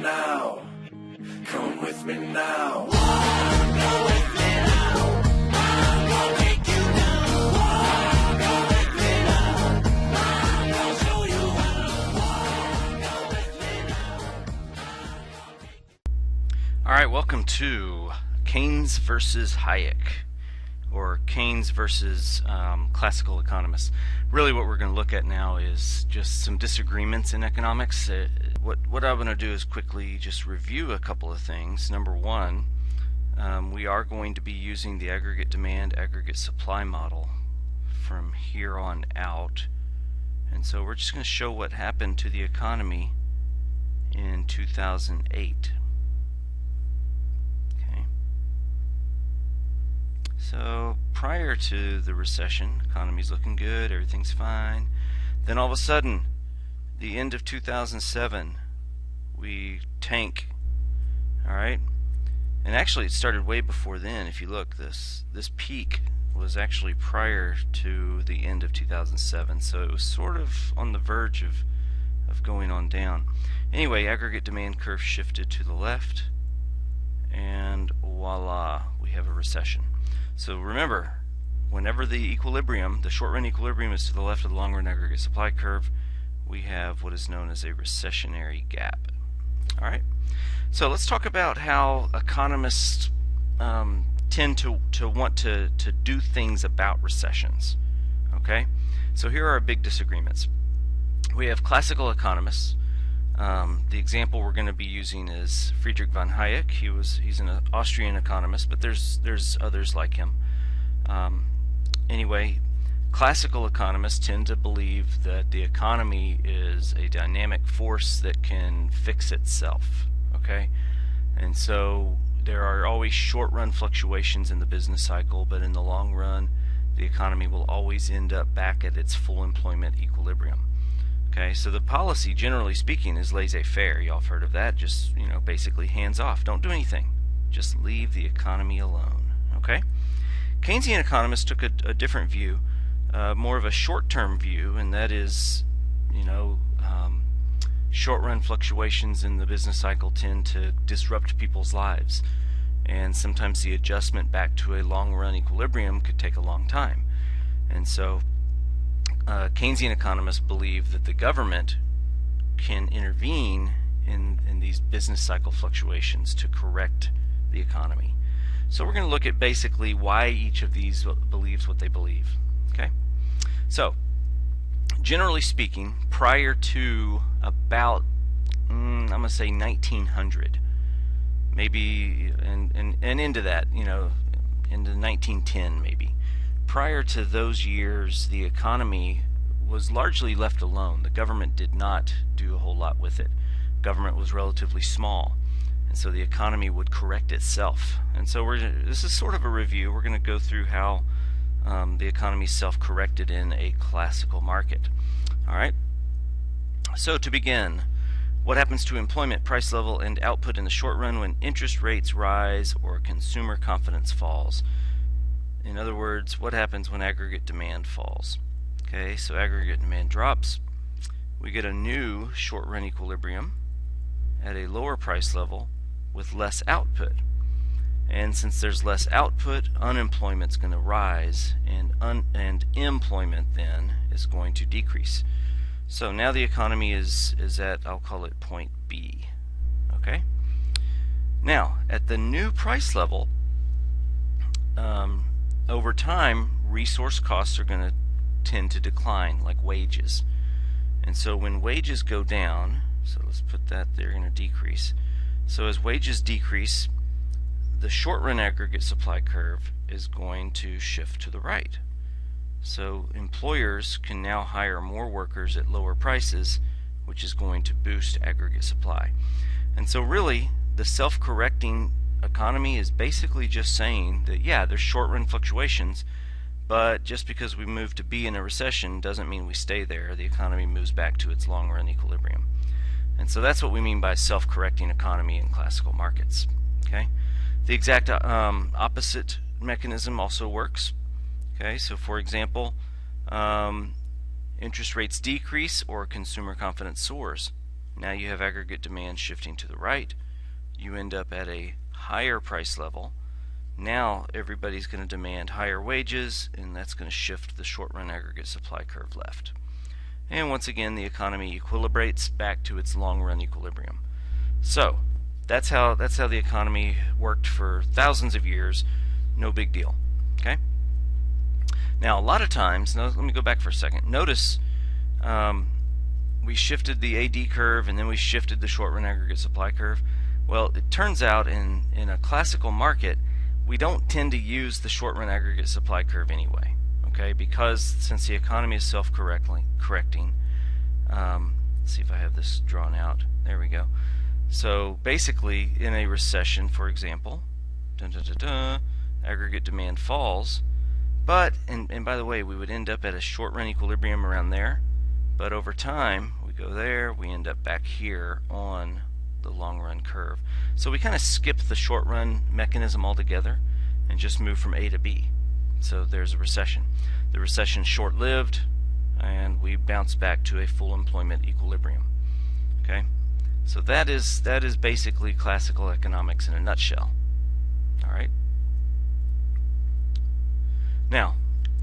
now. Come with me now. Go with me now. I'm gonna take you down. Go with me now. I'm gonna show you how. Go with me now. All right, welcome to Keynes versus Hayek, or Keynes versus classical economists. Really what we're going to look at now is just some disagreements in economics. What I'm going to do is quickly just review a couple of things. Number one, we are going to be using the aggregate demand, aggregate supply model from here on out. And so we're just going to show what happened to the economy in 2008. So prior to the recession, economy's looking good, everything's fine. Then all of a sudden, the end of 2007, we tank. All right, and actually it started way before then. If you look, this peak was actually prior to the end of 2007, so it was sort of on the verge of going on down. Anyway, aggregate demand curve shifted to the left, and voila, we have a recession. So remember, whenever the equilibrium, the short-run equilibrium, is to the left of the long-run aggregate supply curve, we have what is known as a recessionary gap. All right. So let's talk about how economists tend to want to do things about recessions. Okay. So here are our big disagreements. We have classical economists. The example we're going to be using is Friedrich von Hayek. He's an Austrian economist, but there's others like him. Anyway, classical economists tend to believe that the economy is a dynamic force that can fix itself. Okay, and so there are always short-run fluctuations in the business cycle, but in the long run, the economy will always end up back at its full employment equilibrium. Okay, so the policy, generally speaking, is laissez-faire. Y'all have heard of that. Just, basically hands off. Don't do anything. Just leave the economy alone. Okay? Keynesian economists took a different view, more of a short-term view, and that is, short-run fluctuations in the business cycle tend to disrupt people's lives, and sometimes the adjustment back to a long-run equilibrium could take a long time. And so Keynesian economists believe that the government can intervene in these business cycle fluctuations to correct the economy. So we're going to look at basically why each of these believes what they believe. Okay? So, generally speaking, prior to about, I'm going to say 1900, maybe, and into that, into 1910 maybe. Prior to those years, the economy was largely left alone. The government did not do a whole lot with it. Government was relatively small, and so the economy would correct itself. And so this is sort of a review. We're going to go through how the economy self-corrected in a classical market. All right. So to begin, what happens to employment, price level, and output in the short run when interest rates rise or consumer confidence falls? In other words, what happens when aggregate demand falls? Okay, so aggregate demand drops. We get a new short-run equilibrium at a lower price level with less output. And since there's less output, unemployment's going to rise, and employment then is going to decrease. So now the economy is at, I'll call it point B. Okay? Now, at the new price level, over time, resource costs are going to tend to decline, like wages. And so when wages go down, so let's put that there, going to decrease. So as wages decrease, the short-run aggregate supply curve is going to shift to the right. So employers can now hire more workers at lower prices, which is going to boost aggregate supply. And so really, the self-correcting economy is basically just saying that, yeah, there's short-run fluctuations, but just because we move to be in a recession doesn't mean we stay there. The economy moves back to its long-run equilibrium. And so that's what we mean by self-correcting economy in classical markets. Okay? The exact opposite mechanism also works. Okay, so for example, interest rates decrease or consumer confidence soars. Now you have aggregate demand shifting to the right. You end up at a higher price level. Now everybody's going to demand higher wages, and that's going to shift the short-run aggregate supply curve left. And once again, the economy equilibrates back to its long-run equilibrium. So that's how the economy worked for thousands of years. No big deal. Okay. Now a lot of times, let me go back for a second. Notice we shifted the AD curve, and then we shifted the short-run aggregate supply curve. Well, it turns out in a classical market, we don't tend to use the short-run aggregate supply curve anyway. Okay, because since the economy is self-correcting, let's see if I have this drawn out. There we go. So basically, in a recession, for example, aggregate demand falls, but and by the way, we would end up at a short-run equilibrium around there. But over time, we go there, we end up back here on the long-run curve. So we kind of skip the short-run mechanism altogether and just move from A to B. So there's a recession. The recession's short-lived, and we bounce back to a full employment equilibrium. Okay, so that is basically classical economics in a nutshell. All right. Now,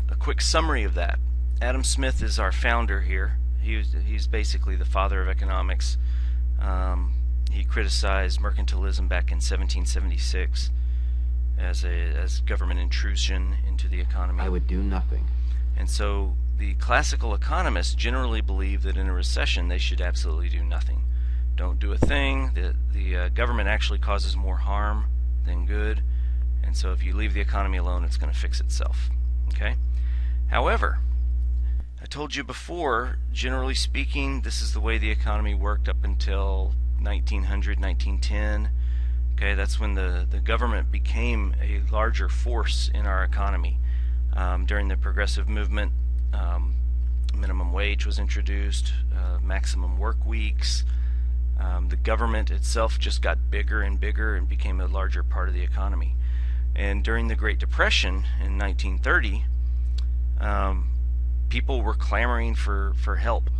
a quick summary of that. Adam Smith is our founder here. He's basically the father of economics. He criticized mercantilism back in 1776 as government intrusion into the economy. I would do nothing. And so the classical economists generally believe that in a recession they should absolutely do nothing. Don't do a thing. The government actually causes more harm than good. And so if you leave the economy alone, it's going to fix itself. Okay? However, I told you before, generally speaking, this is the way the economy worked up until 1900, 1910. Okay, that's when the government became a larger force in our economy. During the progressive movement, minimum wage was introduced, maximum work weeks. The government itself just got bigger and bigger and became a larger part of the economy. And during the Great Depression in 1930, people were clamoring for help.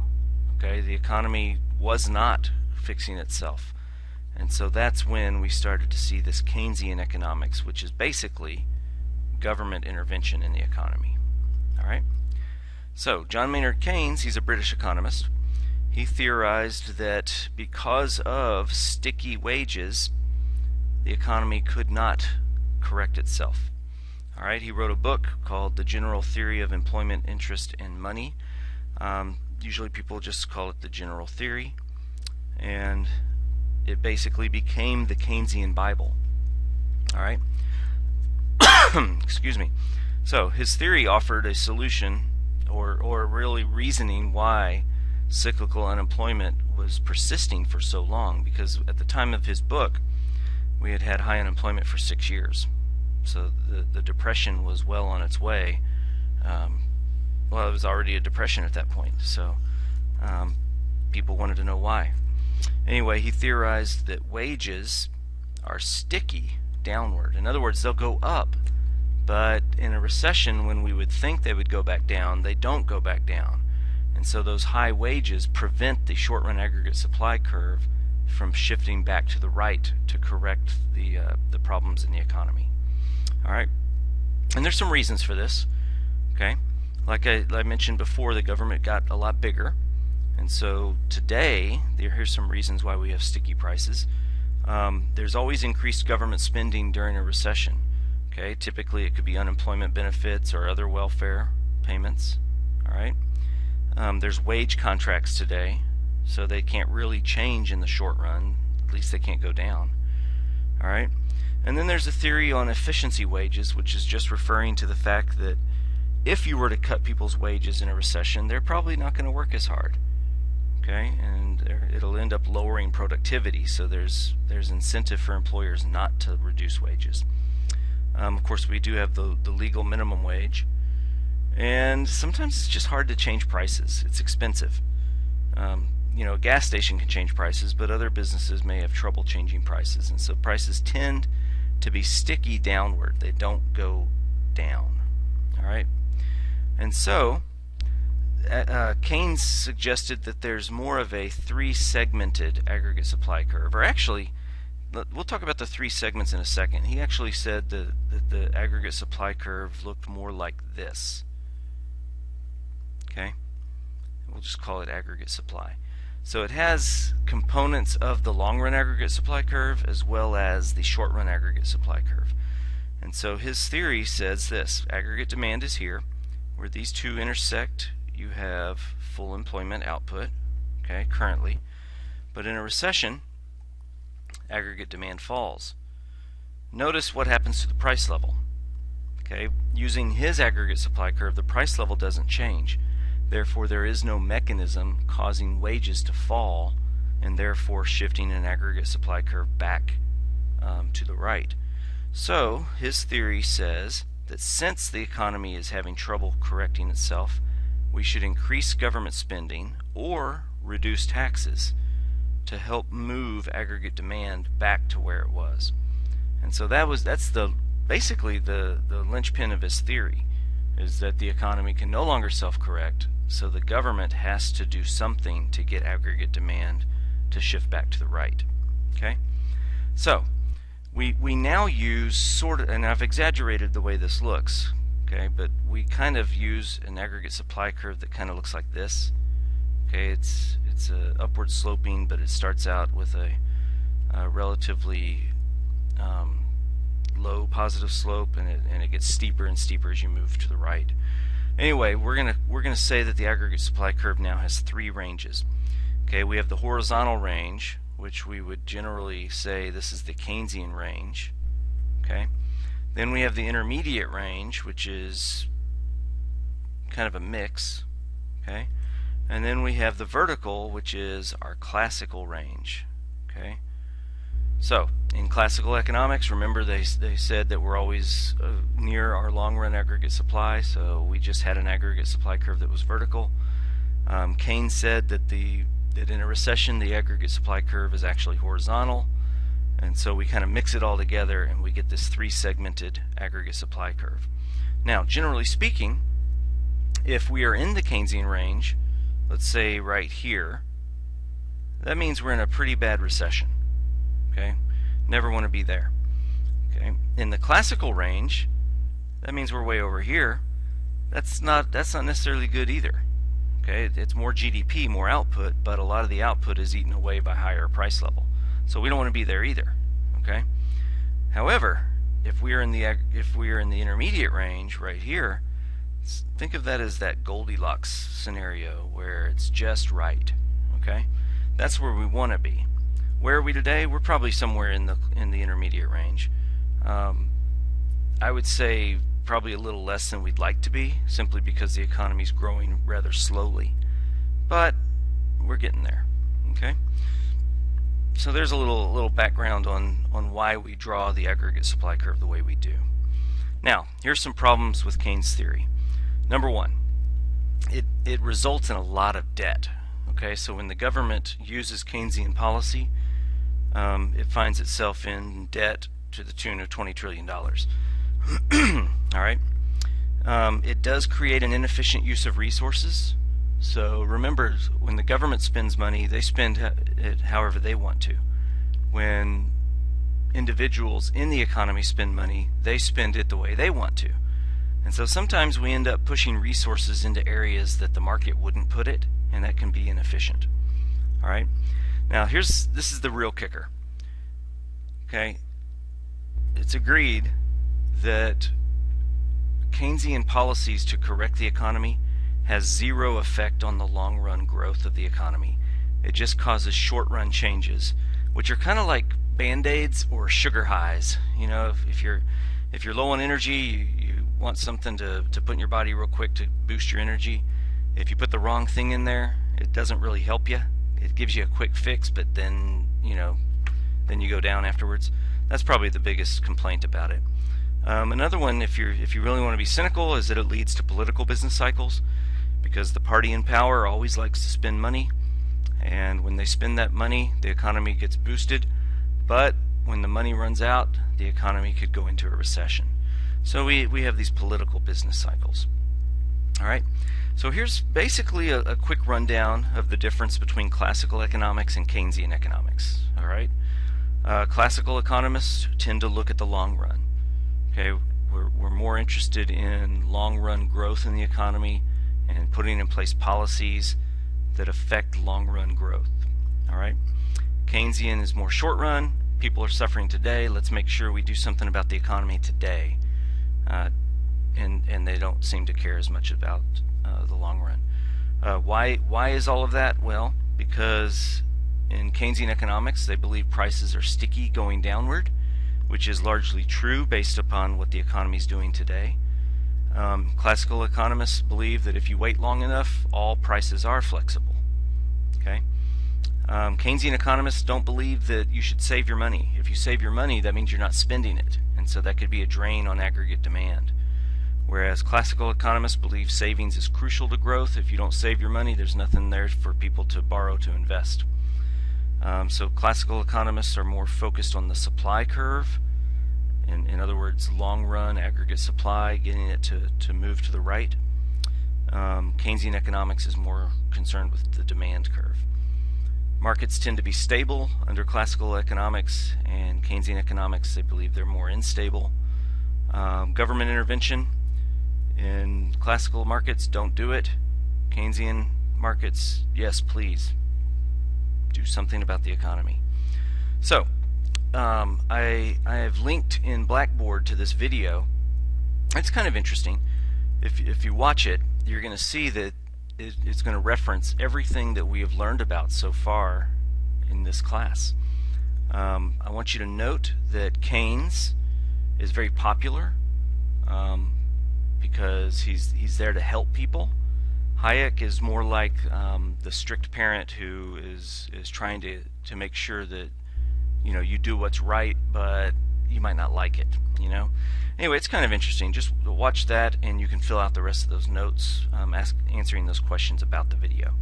Okay, the economy was not fixing itself. And so that's when we started to see this Keynesian economics, which is basically government intervention in the economy. All right. So John Maynard Keynes, he's a British economist. He theorized that because of sticky wages, the economy could not correct itself. All right. He wrote a book called The General Theory of Employment, Interest, and Money. Usually people just call it the general theory, and it basically became the Keynesian Bible. All right. Excuse me. So his theory offered a solution, or really reasoning why cyclical unemployment was persisting for so long, because at the time of his book we had had high unemployment for 6 years. So the depression was well on its way. Well, it was already a depression at that point, so people wanted to know why. Anyway, he theorized that wages are sticky downward. In other words, they'll go up, but in a recession, when we would think they would go back down, they don't go back down. And so those high wages prevent the short-run aggregate supply curve from shifting back to the right to correct the problems in the economy. All right, and there's some reasons for this. Okay, like I mentioned before, the government got a lot bigger, and so today here's some reasons why we have sticky prices. There's always increased government spending during a recession. Okay, typically it could be unemployment benefits or other welfare payments. All right, there's wage contracts today, so they can't really change in the short run. At least they can't go down. All right, and then there's a theory on efficiency wages, which is just referring to the fact that if you were to cut people's wages in a recession, they're probably not going to work as hard. Okay, and it'll end up lowering productivity, so there's incentive for employers not to reduce wages. Of course, we do have the legal minimum wage, and sometimes it's just hard to change prices. It's expensive. You know, a gas station can change prices, but other businesses may have trouble changing prices, and so prices tend to be sticky downward. They don't go down. All right, and so Keynes suggested that there's more of a three-segmented aggregate supply curve, or actually, we'll talk about the three segments in a second. He actually said that the aggregate supply curve looked more like this. Okay, we'll just call it aggregate supply. So it has components of the long-run aggregate supply curve as well as the short-run aggregate supply curve. And so his theory says this: aggregate demand is here. Where these two intersect, you have full employment output, okay, currently. But in a recession, aggregate demand falls. Notice what happens to the price level. Okay, using his aggregate supply curve, the price level doesn't change. Therefore, there is no mechanism causing wages to fall and therefore shifting an aggregate supply curve back to the right. So his theory says that since the economy is having trouble correcting itself, we should increase government spending or reduce taxes to help move aggregate demand back to where it was. And so that's basically the linchpin of his theory, is that the economy can no longer self-correct, so the government has to do something to get aggregate demand to shift back to the right. Okay? So we now use sort of, and I've exaggerated the way this looks, okay, but we kind of use an aggregate supply curve that kind of looks like this. Okay, it's upward sloping, but it starts out with a relatively low positive slope, and it gets steeper and steeper as you move to the right. Anyway, we're gonna say that the aggregate supply curve now has three ranges. Okay, we have the horizontal range, which we would generally say this is the Keynesian range. Okay, then we have the intermediate range, which is kind of a mix. Okay, and then we have the vertical, which is our classical range. Okay, so in classical economics, remember they said that we're always near our long-run aggregate supply, so we just had an aggregate supply curve that was vertical. Keynes said that in a recession the aggregate supply curve is actually horizontal, and so we kind of mix it all together and we get this three-segmented aggregate supply curve. Now, generally speaking, if we are in the Keynesian range, let's say right here, that means we're in a pretty bad recession. Okay, never want to be there. Okay, in the classical range, that means we're way over here. That's not necessarily good either. Okay, it's more GDP, more output, but a lot of the output is eaten away by higher price level. So we don't want to be there either. Okay. However, if we are in the intermediate range right here, think of that as that Goldilocks scenario where it's just right. Okay, that's where we want to be. Where are we today? We're probably somewhere in the intermediate range. I would say probably a little less than we'd like to be, simply because the economy is growing rather slowly. But we're getting there. Okay. So there's a little background on why we draw the aggregate supply curve the way we do. Now, here's some problems with Keynes' theory. Number one, it results in a lot of debt. Okay, so when the government uses Keynesian policy, it finds itself in debt to the tune of $20 trillion. All right. It does create an inefficient use of resources. So remember, when the government spends money, they spend it however they want to. When individuals in the economy spend money, they spend it the way they want to. And so sometimes we end up pushing resources into areas that the market wouldn't put it, and that can be inefficient. All right. Now this is the real kicker. Okay. It's agreed that Keynesian policies to correct the economy has zero effect on the long-run growth of the economy. It just causes short-run changes, which are kind of like band-aids or sugar highs. You know, if you're low on energy, you want something to put in your body real quick to boost your energy. If you put the wrong thing in there, it doesn't really help you. It gives you a quick fix, but then you go down afterwards. That's probably the biggest complaint about it. Another one, if you really want to be cynical, is that it leads to political business cycles, because the party in power always likes to spend money, and when they spend that money, the economy gets boosted. But when the money runs out, the economy could go into a recession. So we have these political business cycles. All right. So here's basically a quick rundown of the difference between classical economics and Keynesian economics. All right, classical economists tend to look at the long run. Okay, we're more interested in long-run growth in the economy and putting in place policies that affect long-run growth. All right, Keynesian is more short-run. People are suffering today. Let's make sure we do something about the economy today, and they don't seem to care as much about the long run. Why is all of that? Well, because in Keynesian economics they believe prices are sticky going downward, which is largely true based upon what the economy is doing today. Classical economists believe that if you wait long enough, all prices are flexible. Okay. Keynesian economists don't believe that you should save your money. If you save your money, that means you're not spending it, and so that could be a drain on aggregate demand. Whereas classical economists believe savings is crucial to growth. If you don't save your money, there's nothing there for people to borrow to invest. So classical economists are more focused on the supply curve. In other words, long-run aggregate supply, getting it to move to the right. Keynesian economics is more concerned with the demand curve. Markets tend to be stable under classical economics, and Keynesian economics, they believe they're more unstable. Government intervention in classical markets, don't do it. Keynesian markets, yes, please do something about the economy. So I have linked in Blackboard to this video. It's kind of interesting. If you watch it, you're going to see that it's going to reference everything that we have learned about so far in this class. I want you to note that Keynes is very popular because he's there to help people. Hayek is more like the strict parent who is trying to make sure that you do what's right, but you might not like it. Anyway, it's kind of interesting. Just watch that, and you can fill out the rest of those notes, answering those questions about the video.